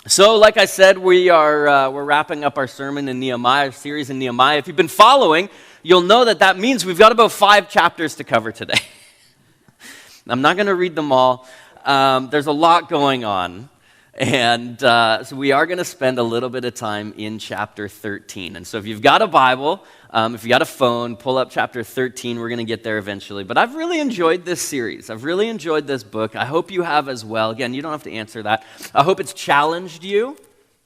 So, like I said, we're wrapping up our sermon in Nehemiah, our series in Nehemiah. If you've been following, you'll know that means we've got about 5 chapters to cover today. I'm not going to read them all. There's a lot going on, and so we are going to spend a little bit of time in chapter 13. And so, if you've got a Bible, if you got a phone, pull up chapter 13. We're going to get there eventually. But I've really enjoyed this series. I've really enjoyed this book. I hope you have as well. Again, you don't have to answer that. I hope it's challenged you.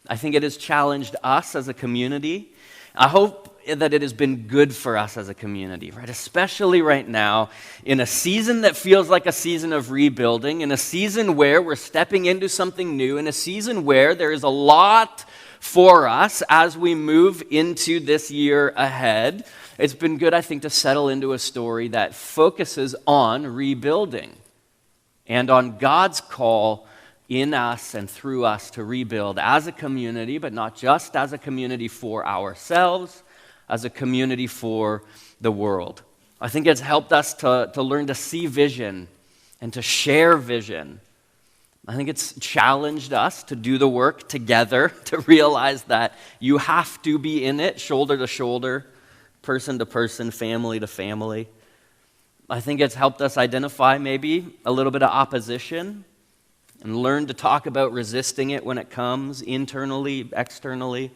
I think it has challenged us as a community. I hope that it has been good for us as a community, right? Especially right now, in a season that feels like a season of rebuilding, in a season where we're stepping into something new, in a season where there is a lot for us as we move into this year ahead. It's been good, I think, to settle into a story that focuses on rebuilding and on God's call in us and through us to rebuild as a community, but not just as a community for ourselves, as a community for the world. I think it's helped us to learn to see vision and to share vision. I think it's challenged us to do the work together, to realize that you have to be in it, shoulder to shoulder, person to person, family to family. I think it's helped us identify maybe a little bit of opposition and learn to talk about resisting it when it comes, internally, externally.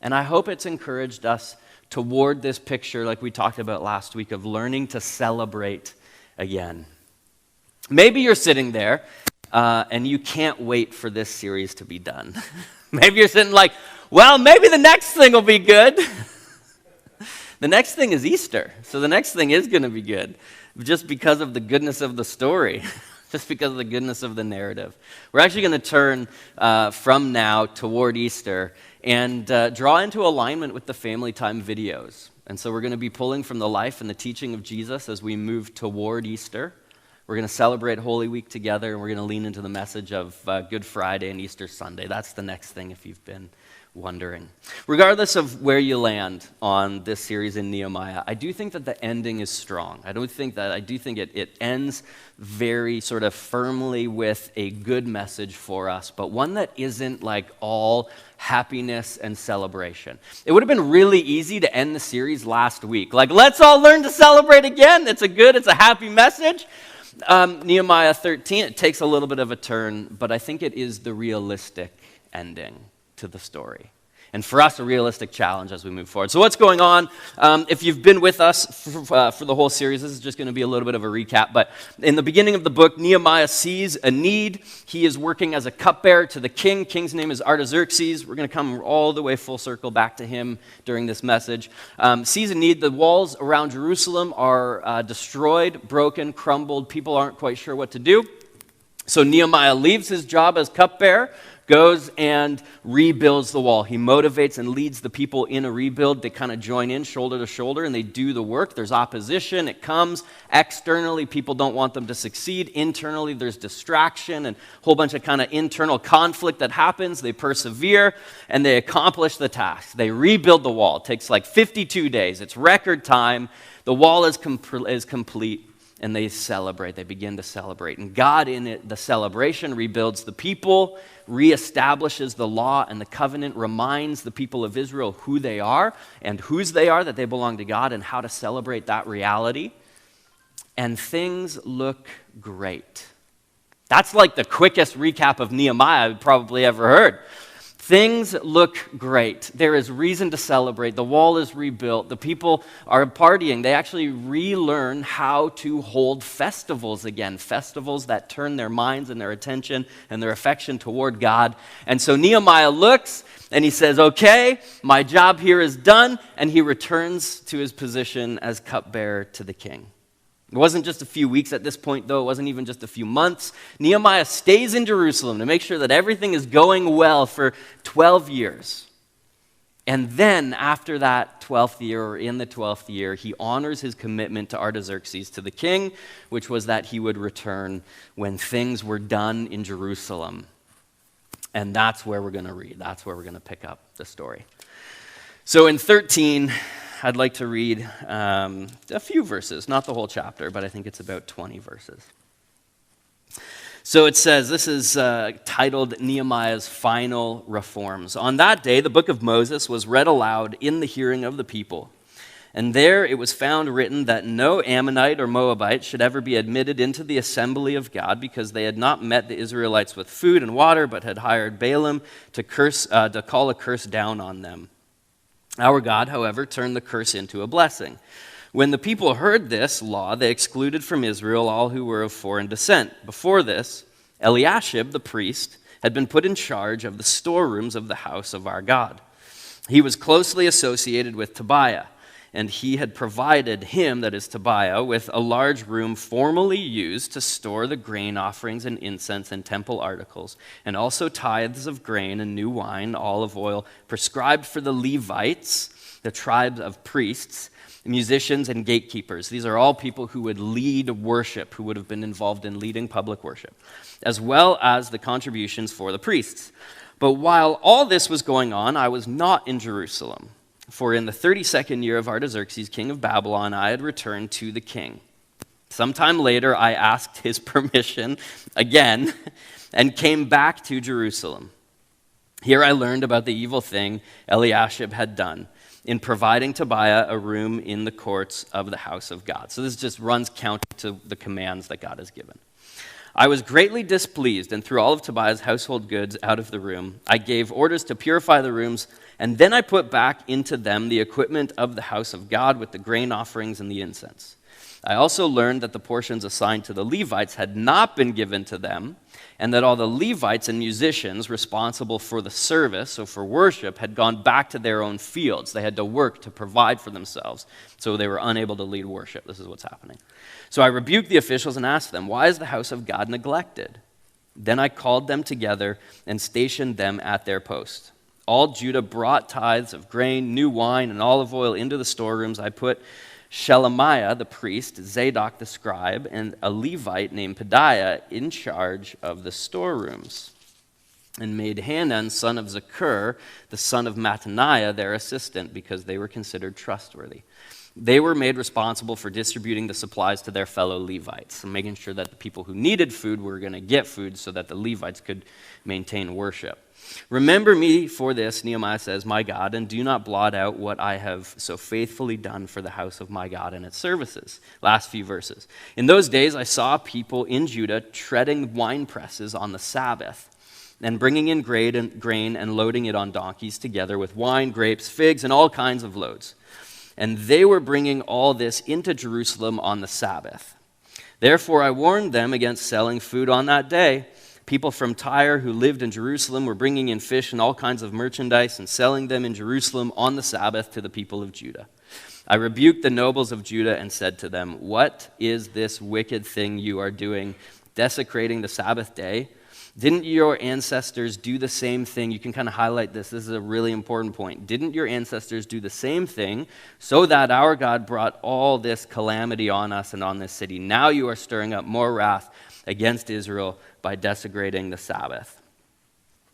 And I hope it's encouraged us toward this picture, like we talked about last week, of learning to celebrate again. Maybe you're sitting there and you can't wait for this series to be done. Maybe you're sitting like, well, maybe the next thing will be good. The next thing is Easter, so the next thing is going to be good, just because of the goodness of the story, just because of the goodness of the narrative. We're actually going to turn from now toward Easter and draw into alignment with the family time videos. And so we're going to be pulling from the life and the teaching of Jesus as we move toward Easter. We're going to celebrate Holy Week together, and we're going to lean into the message of Good Friday and Easter Sunday. That's the next thing, if you've been wondering. Regardless of where you land on this series in Nehemiah, I do think that the ending is strong. I do think it ends very sort of firmly with a good message for us, but one that isn't like all happiness and celebration. It would have been really easy to end the series last week. Like, let's all learn to celebrate again. It's a happy message. Nehemiah 13, it takes a little bit of a turn, but I think it is the realistic ending to the story. And for us, a realistic challenge as we move forward. So what's going on? If you've been with us for the whole series, this is just going to be a little bit of a recap. But in the beginning of the book, Nehemiah sees a need. He is working as a cupbearer to the king. King's name is Artaxerxes. We're going to come all the way full circle back to him during this message. Sees a need. The walls around Jerusalem are destroyed, broken, crumbled. People aren't quite sure what to do. So Nehemiah leaves his job as cupbearer, goes and rebuilds the wall. He motivates and leads the people in a rebuild. They kind of join in shoulder to shoulder and they do the work. There's opposition. It comes externally. People don't want them to succeed. Internally, there's distraction and a whole bunch of kind of internal conflict that happens. They persevere and they accomplish the task. They rebuild the wall. It takes like 52 days. It's record time. The wall is complete. And they celebrate. They begin to celebrate. And God in it, the celebration, rebuilds the people, reestablishes the law and the covenant, reminds the people of Israel who they are and whose they are, that they belong to God, and how to celebrate that reality. And things look great. That's like the quickest recap of Nehemiah I've probably ever heard. Things look great. There is reason to celebrate. The wall is rebuilt. The people are partying. They actually relearn how to hold festivals again, festivals that turn their minds and their attention and their affection toward God. And so Nehemiah looks and he says, okay, my job here is done, and he returns to his position as cupbearer to the king. It wasn't just a few weeks at this point, though. It wasn't even just a few months. Nehemiah stays in Jerusalem to make sure that everything is going well for 12 years. And then after that 12th year, or in the 12th year, he honors his commitment to Artaxerxes, to the king, which was that he would return when things were done in Jerusalem. And that's where we're going to read. That's where we're going to pick up the story. So in 13... I'd like to read a few verses, not the whole chapter, but I think it's about 20 verses. So it says, this is titled Nehemiah's Final Reforms. On that day, the book of Moses was read aloud in the hearing of the people. And there it was found written that no Ammonite or Moabite should ever be admitted into the assembly of God, because they had not met the Israelites with food and water, but had hired Balaam to call a curse down on them. Our God, however, turned the curse into a blessing. When the people heard this law, they excluded from Israel all who were of foreign descent. Before this, Eliashib, the priest, had been put in charge of the storerooms of the house of our God. He was closely associated with Tobiah, and he had provided him, that is Tobiah, with a large room formerly used to store the grain offerings and incense and temple articles, and also tithes of grain and new wine, olive oil, prescribed for the Levites, the tribes of priests, musicians, and gatekeepers. These are all people who would lead worship, who would have been involved in leading public worship, as well as the contributions for the priests. But while all this was going on, I was not in Jerusalem, for in the 32nd year of Artaxerxes, king of Babylon, I had returned to the king. Sometime later, I asked his permission again and came back to Jerusalem. Here I learned about the evil thing Eliashib had done in providing Tobiah a room in the courts of the house of God. So this just runs counter to the commands that God has given. I was greatly displeased and threw all of Tobiah's household goods out of the room. I gave orders to purify the rooms, and then I put back into them the equipment of the house of God with the grain offerings and the incense. I also learned that the portions assigned to the Levites had not been given to them, and that all the Levites and musicians responsible for the service, so for worship, had gone back to their own fields. They had to work to provide for themselves, so they were unable to lead worship. This is what's happening. So I rebuked the officials and asked them, "Why is the house of God neglected?" Then I called them together and stationed them at their post. All Judah brought tithes of grain, new wine, and olive oil into the storerooms. I put Shelemiah the priest, Zadok the scribe, and a Levite named Pedaiah in charge of the storerooms, and made Hanan, son of Zakur, the son of Mattaniah, their assistant, because they were considered trustworthy. They were made responsible for distributing the supplies to their fellow Levites, and making sure that the people who needed food were going to get food so that the Levites could maintain worship. Remember me for this, Nehemiah says, my God, and do not blot out what I have so faithfully done for the house of my God and its services. Last few verses. In those days I saw people in Judah treading wine presses on the Sabbath, and bringing in grain and loading it on donkeys together with wine, grapes, figs, and all kinds of loads. And they were bringing all this into Jerusalem on the Sabbath. Therefore I warned them against selling food on that day. People from Tyre who lived in Jerusalem were bringing in fish and all kinds of merchandise and selling them in Jerusalem on the Sabbath to the people of Judah. I rebuked the nobles of Judah and said to them, "What is this wicked thing you are doing, desecrating the Sabbath day? Didn't your ancestors do the same thing?" You can kind of highlight this. This is a really important point. Didn't your ancestors do the same thing so that our God brought all this calamity on us and on this city? Now you are stirring up more wrath against Israel by desecrating the Sabbath.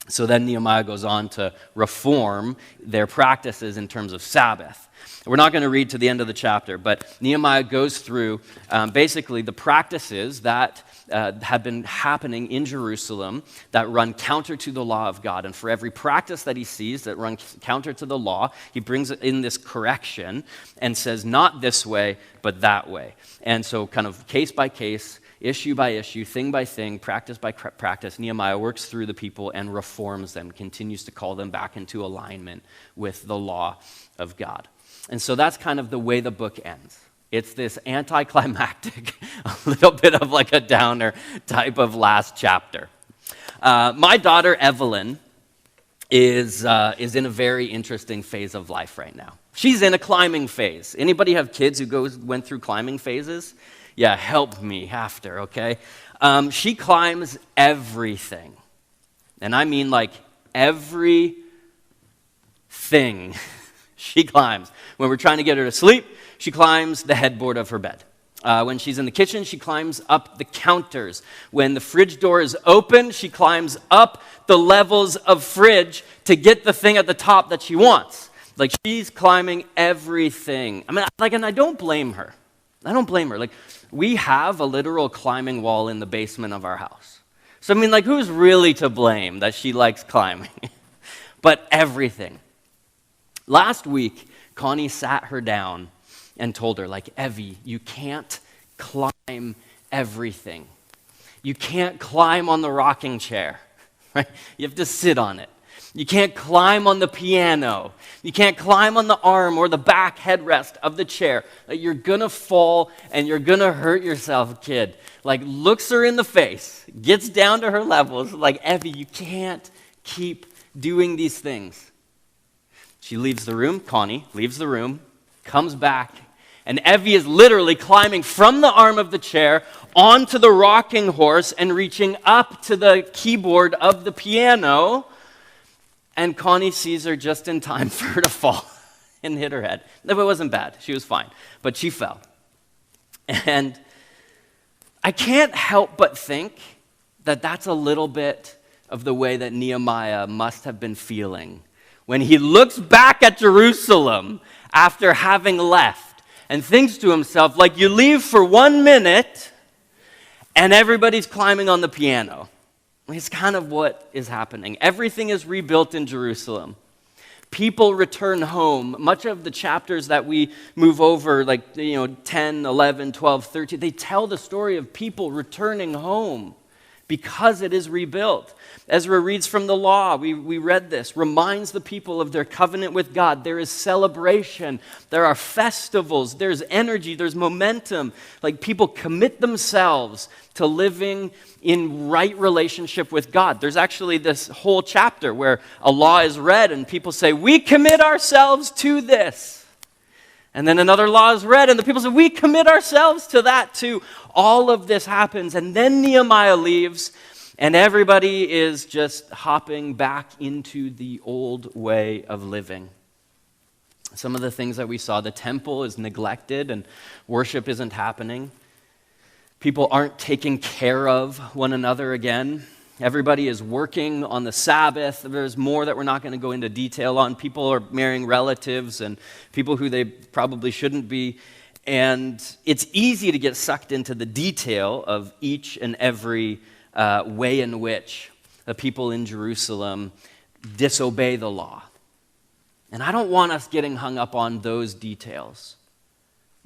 So then Nehemiah goes on to reform their practices in terms of Sabbath. We're not going to read to the end of the chapter, but Nehemiah goes through basically the practices that have been happening in Jerusalem that run counter to the law of God. And for every practice that he sees that runs counter to the law, he brings in this correction and says, not this way, but that way. And so kind of case by case, issue by issue, thing by thing, practice by practice, Nehemiah works through the people and reforms them, continues to call them back into alignment with the law of God. And so that's kind of the way the book ends. It's this anticlimactic, a little bit of like a downer type of last chapter. My daughter Evelyn is in a very interesting phase of life right now. She's in a climbing phase. Anybody have kids who went through climbing phases? Yeah, help me after, okay? She climbs everything. And I mean like everything she climbs. When we're trying to get her to sleep, she climbs the headboard of her bed. When she's in the kitchen, she climbs up the counters. When the fridge door is open, she climbs up the levels of fridge to get the thing at the top that she wants. Like, she's climbing everything. I mean, like, and I don't blame her. I don't blame her. Like, we have a literal climbing wall in the basement of our house. So, I mean, like, who's really to blame that she likes climbing? But everything. Last week, Connie sat her down and told her, like, Evie, you can't climb everything. You can't climb on the rocking chair, right? You have to sit on it. You can't climb on the piano. You can't climb on the arm or the back headrest of the chair. Like, you're going to fall and you're going to hurt yourself, kid. Like, looks her in the face, gets down to her levels, like, Evie, you can't keep doing these things. She leaves the room, Connie leaves the room, comes back, and Evie is literally climbing from the arm of the chair onto the rocking horse and reaching up to the keyboard of the piano. And Connie sees her just in time for her to fall and hit her head. No, it wasn't bad. She was fine. But she fell. And I can't help but think that that's a little bit of the way that Nehemiah must have been feeling when he looks back at Jerusalem after having left and thinks to himself, like, you leave for 1 minute and everybody's climbing on the piano. It's kind of what is happening. Everything is rebuilt in Jerusalem. People return home. Much of the chapters that we move over, like 10, 11, 12, 13, they tell the story of people returning home because it is rebuilt. Ezra reads from the law. We read this. Reminds the people of their covenant with God. There is celebration. There are festivals. There's energy. There's momentum. Like, people commit themselves to living in right relationship with God. There's actually this whole chapter where a law is read and people say, we commit ourselves to this. And then another law is read and the people say, we commit ourselves to that too. All of this happens, and then Nehemiah leaves and everybody is just hopping back into the old way of living. Some of the things that we saw, the temple is neglected and worship isn't happening. People aren't taking care of one another again. Everybody is working on the Sabbath. There's more that we're not going to go into detail on. People are marrying relatives and people who they probably shouldn't be. And it's easy to get sucked into the detail of each and every way in which the people in Jerusalem disobey the law. And I don't want us getting hung up on those details.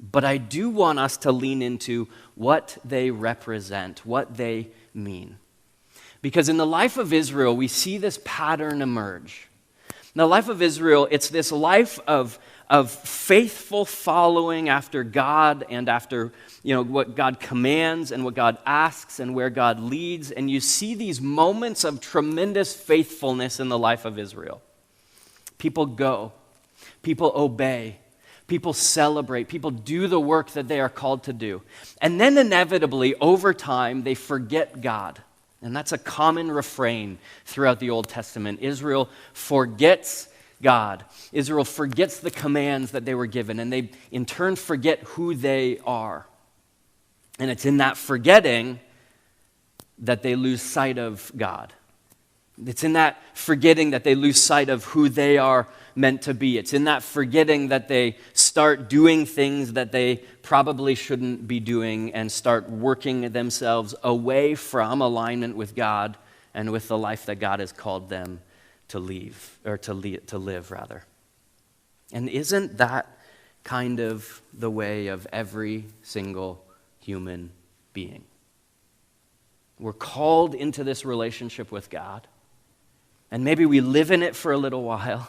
But I do want us to lean into what they represent, what they mean. Because in the life of Israel, we see this pattern emerge. In the life of Israel, it's this life of faithful following after God and after what God commands and what God asks and where God leads. And you see these moments of tremendous faithfulness in the life of Israel. People go, people obey, people celebrate, people do the work that they are called to do. And then inevitably, over time, they forget God. And that's a common refrain throughout the Old Testament. Israel forgets God. Israel forgets the commands that they were given, and they in turn forget who they are. And it's in that forgetting that they lose sight of God. It's in that forgetting that they lose sight of who they are meant to be. It's in that forgetting that they start doing things that they probably shouldn't be doing and start working themselves away from alignment with God and with the life that God has called them to live. And isn't that kind of the way of every single human being? We're called into this relationship with God. And maybe we live in it for a little while.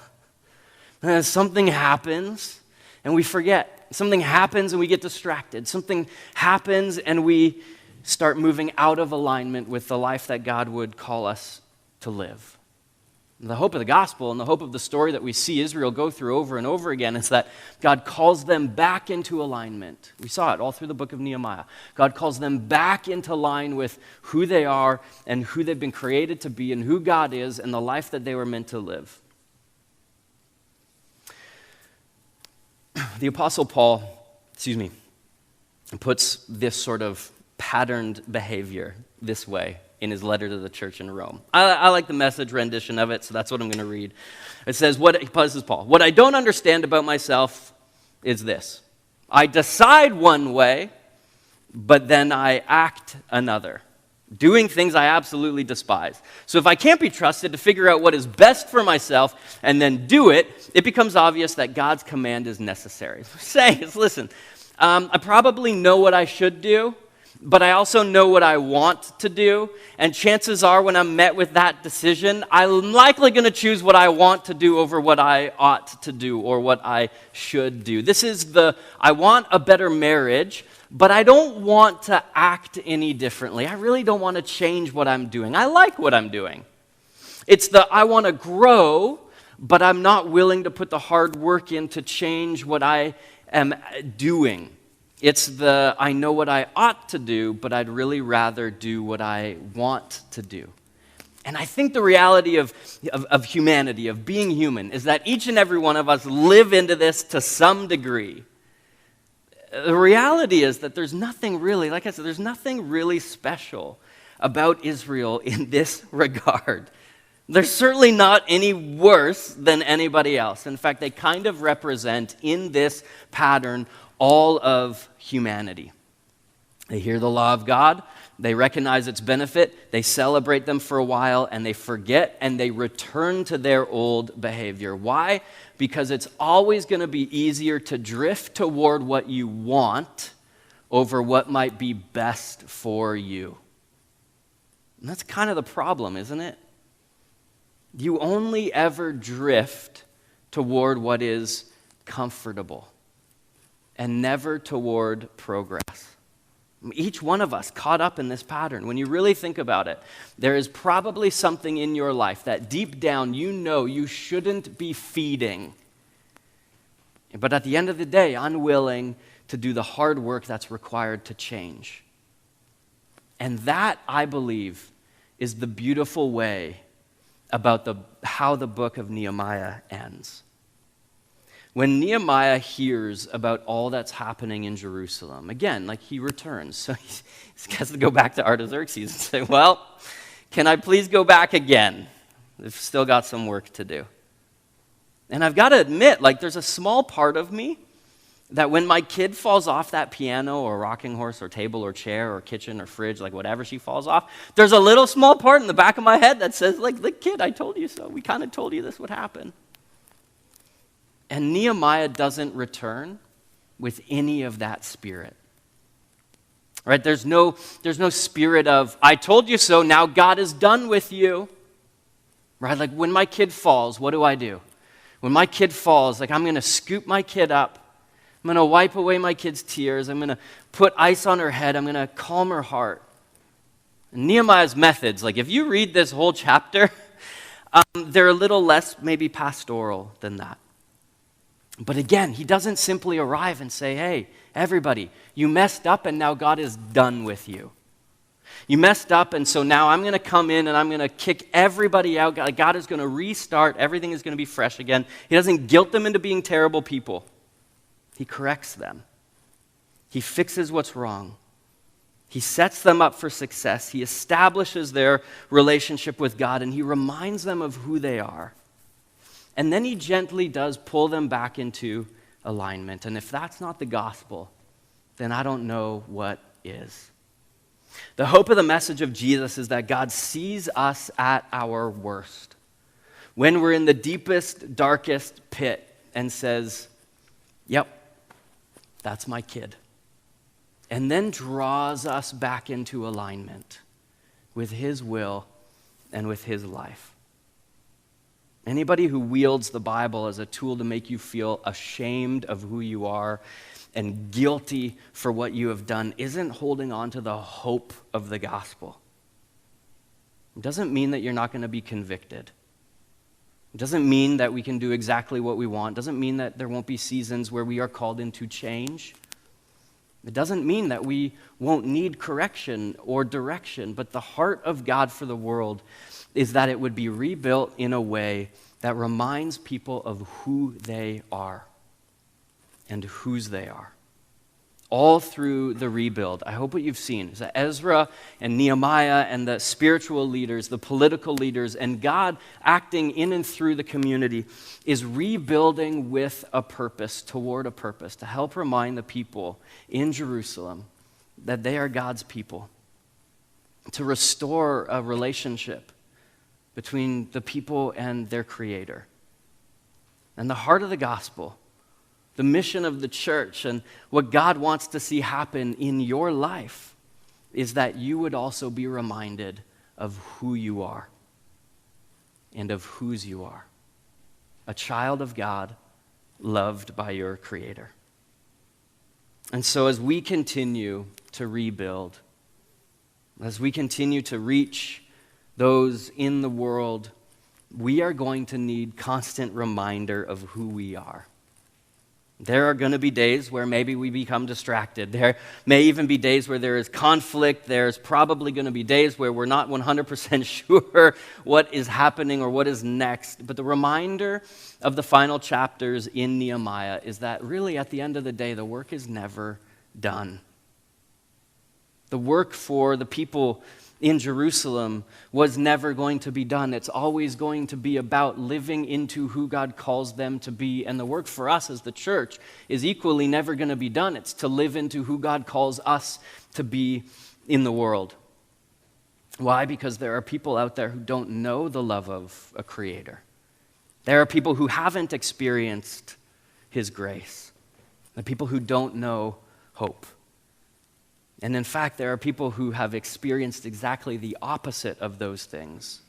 And then something happens and we forget. Something happens and we get distracted. Something happens and we start moving out of alignment with the life that God would call us to live. And the hope of the gospel and the hope of the story that we see Israel go through over and over again is that God calls them back into alignment. We saw it all through the book of Nehemiah. God calls them back into line with who they are and who they've been created to be and who God is and the life that they were meant to live. The Apostle Paul, puts this sort of patterned behavior this way in his letter to the church in Rome. I like the Message rendition of it, so that's what I'm going to read. It says, this is Paul, what I don't understand about myself is this. I decide one way, but then I act another. doing things I absolutely despise. So if I can't be trusted to figure out what is best for myself and then do it, it becomes obvious that God's command is necessary. What I'm saying is, listen, I probably know what I should do, but I also know what I want to do, and chances are when I'm met with that decision, I'm likely going to choose what I want to do over what I ought to do or what I should do. This is I want a better marriage, but I don't want to act any differently. I really don't want to change what I'm doing. I like what I'm doing. It's I want to grow, but I'm not willing to put the hard work in to change what I am doing. It's I know what I ought to do, but I'd really rather do what I want to do. And I think the reality of humanity, of being human, is that each and every one of us live into this to some degree. The reality is that there's nothing really, like I said, there's nothing really special about Israel in this regard. They're certainly not any worse than anybody else. In fact, they kind of represent in this pattern all of humanity. They hear the law of God, they recognize its benefit, they celebrate them for a while, and they forget and they return to their old behavior. Why? Because it's always going to be easier to drift toward what you want over what might be best for you. And that's kind of the problem, isn't it? You only ever drift toward what is comfortable and never toward progress. Each one of us caught up in this pattern. When you really think about it, there is probably something in your life that deep down you know you shouldn't be feeding. But at the end of the day, unwilling to do the hard work that's required to change. And that, I believe, is the beautiful way about how the book of Nehemiah ends. When Nehemiah hears about all that's happening in Jerusalem, again, like he returns, so he has to go back to Artaxerxes and say, well, can I please go back again? I've still got some work to do. And I've got to admit, like there's a small part of me that when my kid falls off that piano or rocking horse or table or chair or kitchen or fridge, like whatever she falls off, there's a little small part in the back of my head that says, like, the kid, I told you so. We kind of told you this would happen. And Nehemiah doesn't return with any of that spirit. Right? There's no spirit of, I told you so, now God is done with you. Right? Like when my kid falls, what do? When my kid falls, like I'm going to scoop my kid up. I'm going to wipe away my kid's tears. I'm going to put ice on her head. I'm going to calm her heart. And Nehemiah's methods, like if you read this whole chapter, they're a little less maybe pastoral than that. But again, he doesn't simply arrive and say, hey, everybody, you messed up and now God is done with you. You messed up and so now I'm going to come in and I'm going to kick everybody out. God is going to restart. Everything is going to be fresh again. He doesn't guilt them into being terrible people. He corrects them. He fixes what's wrong. He sets them up for success. He establishes their relationship with God and he reminds them of who they are. And then he gently does pull them back into alignment. And if that's not the gospel, then I don't know what is. The hope of the message of Jesus is that God sees us at our worst, when we're in the deepest, darkest pit, and says, yep, that's my kid. And then draws us back into alignment with his will and with his life. Anybody who wields the Bible as a tool to make you feel ashamed of who you are and guilty for what you have done isn't holding on to the hope of the gospel. It doesn't mean that you're not going to be convicted. It doesn't mean that we can do exactly what we want. It doesn't mean that there won't be seasons where we are called into change. It doesn't mean that we won't need correction or direction, but the heart of God for the world is that it would be rebuilt in a way that reminds people of who they are and whose they are. All through the rebuild, I hope what you've seen is that Ezra and Nehemiah and the spiritual leaders, the political leaders, and God acting in and through the community is rebuilding with a purpose, toward a purpose, to help remind the people in Jerusalem that they are God's people. to restore a relationship between the people and their Creator. And the heart of the gospel, the mission of the church, and what God wants to see happen in your life is that you would also be reminded of who you are and of whose you are. A child of God, loved by your Creator. And so as we continue to rebuild, as we continue to reach those in the world, we are going to need constant reminder of who we are. There are going to be days where maybe we become distracted. There may even be days where there is conflict. There's probably going to be days where we're not 100% sure what is happening or what is next. But the reminder of the final chapters in Nehemiah is that really at the end of the day, the work is never done. The work for the people in Jerusalem was never going to be done. It's always going to be about living into who God calls them to be. And the work for us as the church is equally never going to be done. It's to live into who God calls us to be in the world. Why? Because there are people out there who don't know the love of a Creator. There are people who haven't experienced His grace. There are people who don't know hope. And in fact, there are people who have experienced exactly the opposite of those things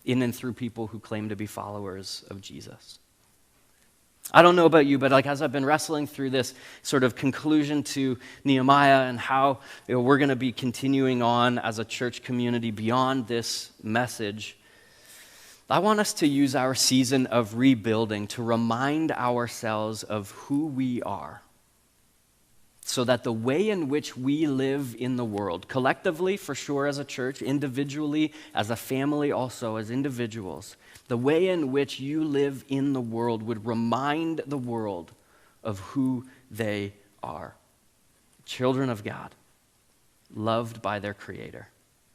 in and through people who claim to be followers of Jesus. I don't know about you, but as I've been wrestling through this sort of conclusion to Nehemiah and how we're going to be continuing on as a church community beyond this message, I want us to use our season of rebuilding to remind ourselves of who we are, so that the way in which we live in the world, collectively for sure as a church, individually as a family also as individuals, the way in which you live in the world would remind the world of who they are. Children of God, loved by their Creator.